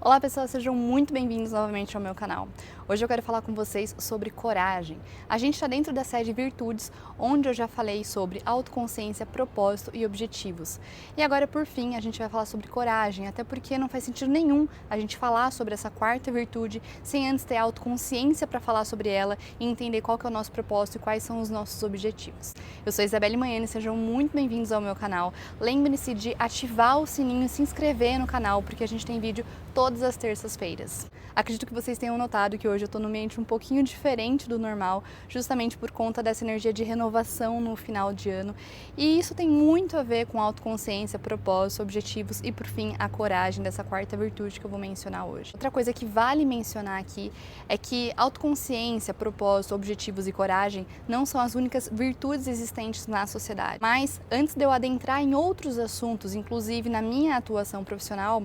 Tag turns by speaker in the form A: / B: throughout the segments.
A: Olá pessoal, sejam muito bem-vindos novamente ao meu canal. Hoje eu quero falar com vocês sobre coragem. A gente está dentro da série Virtudes, onde eu já falei sobre autoconsciência, propósito e objetivos. E agora, por fim, a gente vai falar sobre coragem, até porque não faz sentido nenhum a gente falar sobre essa quarta virtude sem antes ter autoconsciência para falar sobre ela e entender qual que é o nosso propósito e quais são os nossos objetivos. Eu sou Isabelle Manhani, sejam muito bem-vindos ao meu canal. Lembre-se de ativar o sininho e se inscrever no canal, porque a gente tem vídeo todas as terças-feiras. Acredito que vocês tenham notado que hoje eu estou num ambiente um pouquinho diferente do normal, justamente por conta dessa energia de renovação no final de ano. E isso tem muito a ver com autoconsciência, propósito, objetivos e, por fim, a coragem dessa quarta virtude que eu vou mencionar hoje. Outra coisa que vale mencionar aqui é que autoconsciência, propósito, objetivos e coragem não são as únicas virtudes existentes na sociedade. Mas, antes de eu adentrar em outros assuntos, inclusive na minha atuação profissional,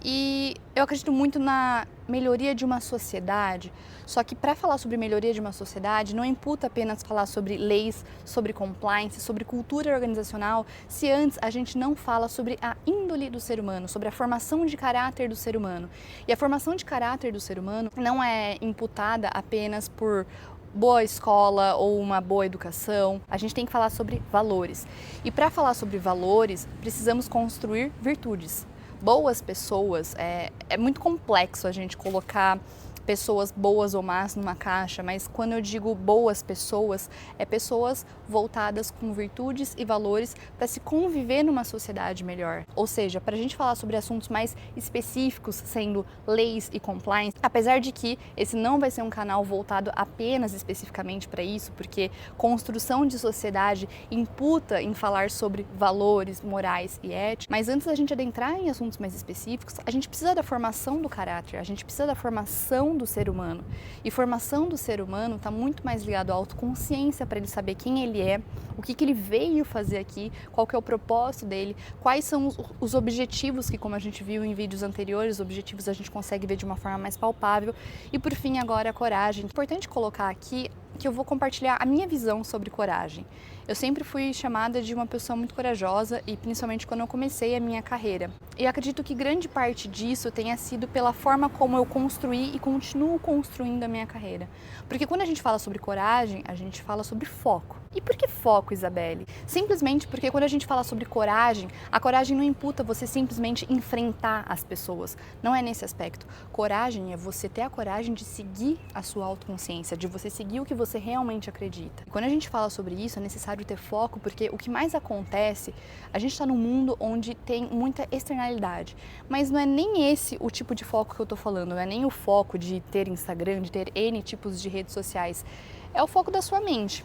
A: e eu acredito muito na melhoria de uma sociedade, só que para falar sobre melhoria de uma sociedade não imputa apenas falar sobre leis, sobre compliance, sobre cultura organizacional, se antes a gente não fala sobre a índole do ser humano, sobre a formação de caráter do ser humano. E a formação de caráter do ser humano não é imputada apenas por boa escola ou uma boa educação. A gente tem que falar sobre valores. E para falar sobre valores, precisamos construir virtudes. Boas pessoas, é muito complexo a gente colocar pessoas boas ou más numa caixa, mas quando eu digo boas pessoas, é pessoas voltadas com virtudes e valores para se conviver numa sociedade melhor. Ou seja, para a gente falar sobre assuntos mais específicos, sendo leis e compliance, apesar de que esse não vai ser um canal voltado apenas especificamente para isso, porque construção de sociedade imputa em falar sobre valores, morais e ética, mas antes da gente adentrar em assuntos mais específicos, a gente precisa da formação do caráter, a gente precisa da formação do ser humano. E formação do ser humano está muito mais ligado à autoconsciência para ele saber quem ele é, o que ele veio fazer aqui, qual que é o propósito dele, quais são os objetivos que, como a gente viu em vídeos anteriores, os objetivos a gente consegue ver de uma forma mais palpável. E por fim, agora a coragem. É importante colocar aqui que eu vou compartilhar a minha visão sobre coragem. Eu sempre fui chamada de uma pessoa muito corajosa e principalmente quando eu comecei a minha carreira. E acredito que grande parte disso tenha sido pela forma como eu construí e continuo construindo a minha carreira. Porque quando a gente fala sobre coragem, a gente fala sobre foco. E por que foco, Isabelle? Simplesmente porque quando a gente fala sobre coragem, a coragem não imputa você simplesmente enfrentar as pessoas. Não é nesse aspecto. Coragem é você ter a coragem de seguir a sua autoconsciência, de você seguir o que você realmente acredita. E quando a gente fala sobre isso, é necessário ter foco, porque o que mais acontece, a gente está num mundo onde tem muita externalidade. Mas não é nem esse o tipo de foco que eu tô falando, não é nem o foco de ter Instagram, de ter N tipos de redes sociais. É o foco da sua mente.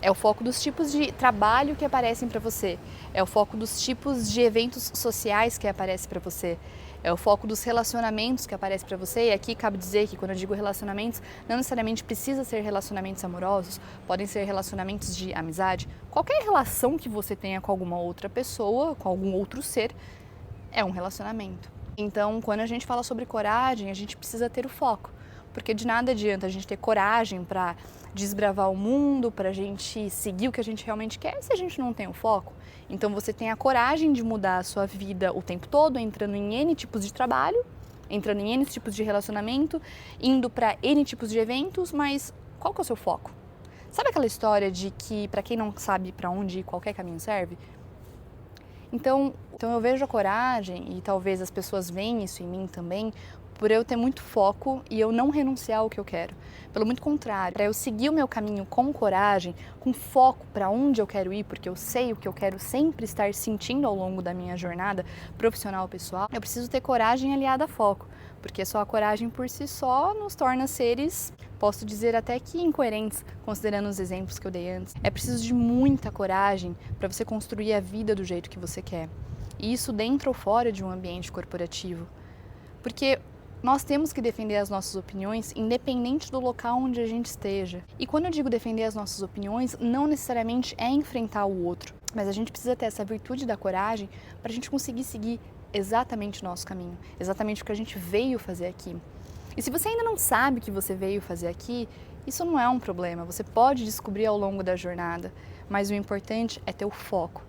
A: É o foco dos tipos de trabalho que aparecem para você. É o foco dos tipos de eventos sociais que aparecem para você. É o foco dos relacionamentos que aparecem para você. E aqui cabe dizer que quando eu digo relacionamentos, não necessariamente precisa ser relacionamentos amorosos, podem ser relacionamentos de amizade. Qualquer relação que você tenha com alguma outra pessoa, com algum outro ser, é um relacionamento. Então, quando a gente fala sobre coragem, a gente precisa ter o foco. Porque de nada adianta a gente ter coragem para desbravar o mundo, para a gente seguir o que a gente realmente quer, se a gente não tem o foco. Então você tem a coragem de mudar a sua vida o tempo todo, entrando em N tipos de trabalho, entrando em N tipos de relacionamento, indo para N tipos de eventos, mas qual que é o seu foco? Sabe aquela história de que para quem não sabe para onde ir, qualquer caminho serve? Então eu vejo a coragem, e talvez as pessoas veem isso em mim também, por eu ter muito foco e eu não renunciar ao que eu quero. Pelo muito contrário, para eu seguir o meu caminho com coragem, com foco para onde eu quero ir, porque eu sei o que eu quero sempre estar sentindo ao longo da minha jornada profissional pessoal, eu preciso ter coragem aliada a foco, porque só a coragem por si só nos torna seres, posso dizer até que incoerentes, considerando os exemplos que eu dei antes. É preciso de muita coragem para você construir a vida do jeito que você quer. E isso dentro ou fora de um ambiente corporativo. Porque nós temos que defender as nossas opiniões independente do local onde a gente esteja. E quando eu digo defender as nossas opiniões, não necessariamente é enfrentar o outro, mas a gente precisa ter essa virtude da coragem para a gente conseguir seguir exatamente o nosso caminho, exatamente o que a gente veio fazer aqui. E se você ainda não sabe o que você veio fazer aqui, isso não é um problema, você pode descobrir ao longo da jornada, mas o importante é ter o foco.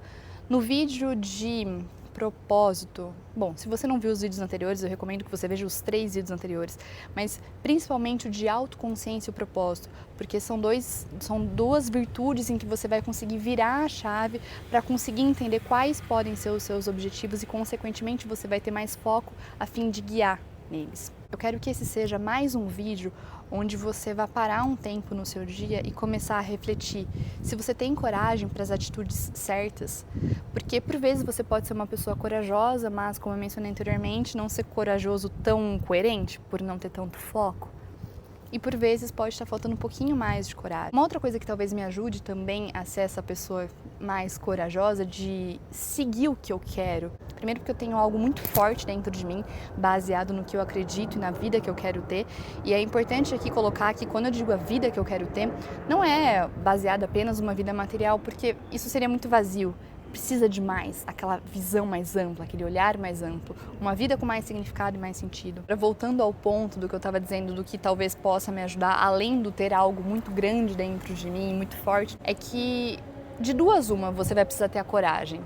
A: No vídeo de propósito. Bom, se você não viu os vídeos anteriores, eu recomendo que você veja os 3 vídeos anteriores, mas principalmente o de autoconsciência e o propósito, porque são duas virtudes em que você vai conseguir virar a chave para conseguir entender quais podem ser os seus objetivos e, consequentemente, você vai ter mais foco a fim de guiar neles. Eu quero que esse seja mais um vídeo onde você vai parar um tempo no seu dia e começar a refletir se você tem coragem para as atitudes certas, porque por vezes você pode ser uma pessoa corajosa, mas como eu mencionei anteriormente, não ser corajoso tão coerente por não ter tanto foco. E por vezes pode estar faltando um pouquinho mais de coragem. Uma outra coisa que talvez me ajude também a ser essa pessoa mais corajosa de seguir o que eu quero. Primeiro porque eu tenho algo muito forte dentro de mim, baseado no que eu acredito e na vida que eu quero ter. E é importante aqui colocar que quando eu digo a vida que eu quero ter, não é baseado apenas numa vida material, porque isso seria muito vazio. Precisa de mais, aquela visão mais ampla, aquele olhar mais amplo, uma vida com mais significado e mais sentido. Voltando ao ponto do que eu estava dizendo, do que talvez possa me ajudar, além do ter algo muito grande dentro de mim, muito forte, é que de duas uma você vai precisar ter a coragem.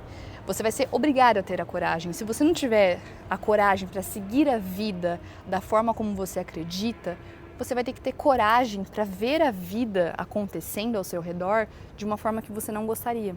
A: Você vai ser obrigado a ter a coragem. Se você não tiver a coragem para seguir a vida da forma como você acredita, você vai ter que ter coragem para ver a vida acontecendo ao seu redor de uma forma que você não gostaria.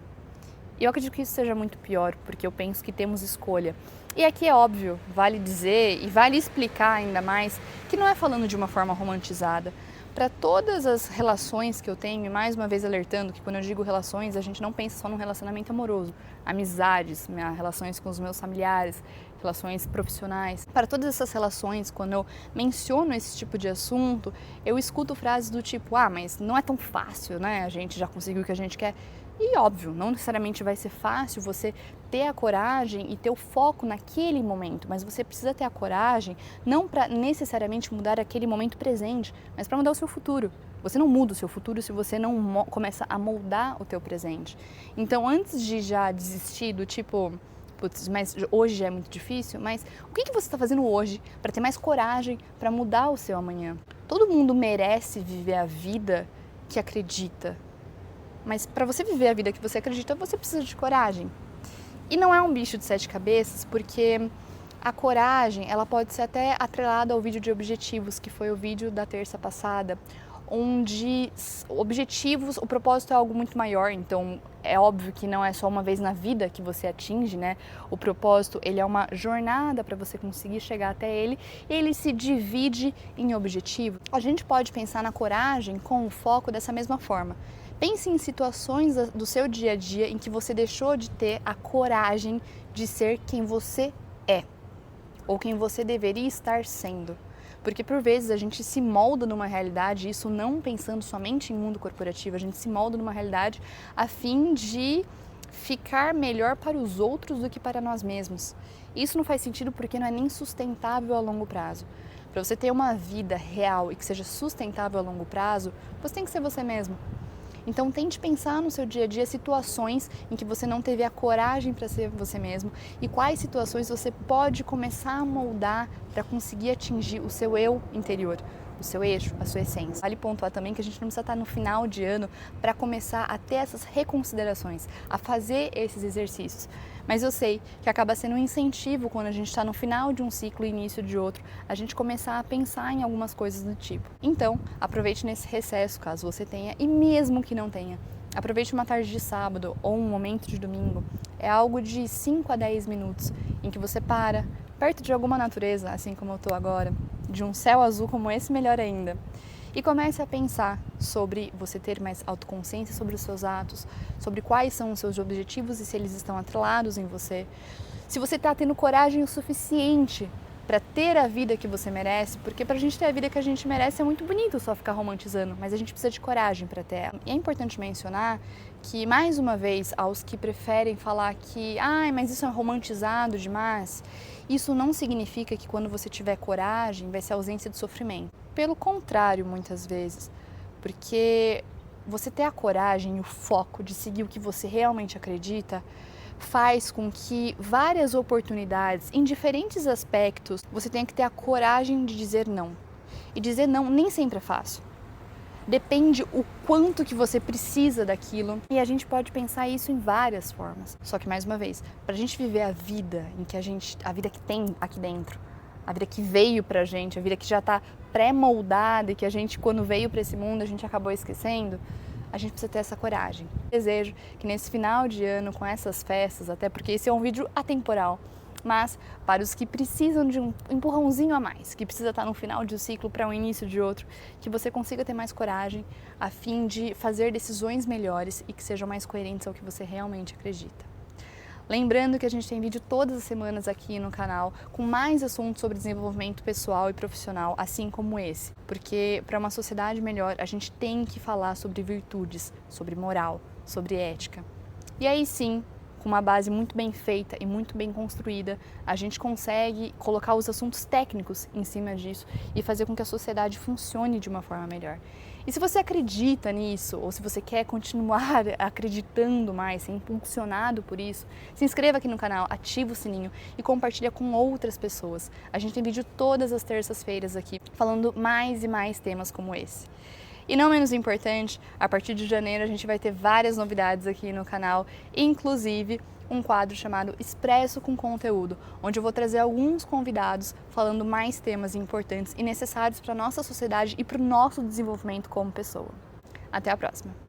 A: E eu acredito que isso seja muito pior, porque eu penso que temos escolha. E aqui é óbvio, vale dizer e vale explicar ainda mais que não é falando de uma forma romantizada. Para todas as relações que eu tenho, e mais uma vez alertando que quando eu digo relações, a gente não pensa só num relacionamento amoroso, amizades, relações com os meus familiares, relações profissionais. Para todas essas relações, quando eu menciono esse tipo de assunto, eu escuto frases do tipo, mas não é tão fácil, né? A gente já conseguiu o que a gente quer. E óbvio, não necessariamente vai ser fácil você ter a coragem e ter o foco naquele momento, mas você precisa ter a coragem não para necessariamente mudar aquele momento presente, mas para mudar o seu futuro. Você não muda o seu futuro se você não começa a moldar o teu presente. Então, antes de já desistir do tipo, putz, mas hoje já é muito difícil, mas o que você está fazendo hoje para ter mais coragem para mudar o seu amanhã? Todo mundo merece viver a vida que acredita. Mas para você viver a vida que você acredita, você precisa de coragem. E não é um bicho de 7 cabeças, porque a coragem, ela pode ser até atrelada ao vídeo de objetivos, que foi o vídeo da terça passada, onde objetivos, o propósito é algo muito maior, então é óbvio que não é só uma vez na vida que você atinge, né? O propósito, ele é uma jornada para você conseguir chegar até ele, e ele se divide em objetivos. A gente pode pensar na coragem com o foco dessa mesma forma. Pense em situações do seu dia a dia em que você deixou de ter a coragem de ser quem você é, ou quem você deveria estar sendo. Porque por vezes a gente se molda numa realidade, isso não pensando somente em mundo corporativo, a gente se molda numa realidade a fim de ficar melhor para os outros do que para nós mesmos. Isso não faz sentido porque não é nem sustentável a longo prazo. Para você ter uma vida real e que seja sustentável a longo prazo, você tem que ser você mesmo. Então tente pensar no seu dia a dia situações em que você não teve a coragem para ser você mesmo e quais situações você pode começar a moldar para conseguir atingir o seu eu interior, o seu eixo, a sua essência. Vale pontuar também que a gente não precisa estar no final de ano para começar a ter essas reconsiderações, a fazer esses exercícios. Mas eu sei que acaba sendo um incentivo quando a gente está no final de um ciclo e início de outro, a gente começar a pensar em algumas coisas do tipo. Então, aproveite nesse recesso, caso você tenha, e mesmo que não tenha, aproveite uma tarde de sábado ou um momento de domingo. É algo de 5 a 10 minutos em que você para, perto de alguma natureza, assim como eu estou agora, de um céu azul como esse, melhor ainda. E comece a pensar sobre você ter mais autoconsciência sobre os seus atos, sobre quais são os seus objetivos e se eles estão atrelados em você. Se você está tendo coragem o suficiente para ter a vida que você merece, porque para a gente ter a vida que a gente merece é muito bonito só ficar romantizando, mas a gente precisa de coragem para ter ela. E é importante mencionar que, mais uma vez, aos que preferem falar que mas isso é romantizado demais, isso não significa que quando você tiver coragem vai ser ausência de sofrimento. Pelo contrário, muitas vezes, porque você ter a coragem e o foco de seguir o que você realmente acredita faz com que várias oportunidades, em diferentes aspectos, você tenha que ter a coragem de dizer não. E dizer não nem sempre é fácil. Depende o quanto que você precisa daquilo e a gente pode pensar isso em várias formas. Só que, mais uma vez, para a gente viver a vida a vida que tem aqui dentro, a vida que veio pra gente, a vida que já está pré-moldada e que a gente, quando veio para esse mundo, a gente acabou esquecendo, a gente precisa ter essa coragem. Desejo que nesse final de ano, com essas festas, até porque esse é um vídeo atemporal, mas para os que precisam de um empurrãozinho a mais, que precisa estar no final de um ciclo para o início de outro, que você consiga ter mais coragem a fim de fazer decisões melhores e que sejam mais coerentes ao que você realmente acredita. Lembrando que a gente tem vídeo todas as semanas aqui no canal com mais assuntos sobre desenvolvimento pessoal e profissional, assim como esse. Porque para uma sociedade melhor, a gente tem que falar sobre virtudes, sobre moral, sobre ética. E aí sim, com uma base muito bem feita e muito bem construída, a gente consegue colocar os assuntos técnicos em cima disso e fazer com que a sociedade funcione de uma forma melhor. E se você acredita nisso, ou se você quer continuar acreditando mais, ser impulsionado por isso, se inscreva aqui no canal, ativa o sininho e compartilha com outras pessoas. A gente tem vídeo todas as terças-feiras aqui, falando mais e mais temas como esse. E não menos importante, a partir de janeiro a gente vai ter várias novidades aqui no canal, inclusive um quadro chamado Expresso com Conteúdo, onde eu vou trazer alguns convidados falando mais temas importantes e necessários para a nossa sociedade e para o nosso desenvolvimento como pessoa. Até a próxima!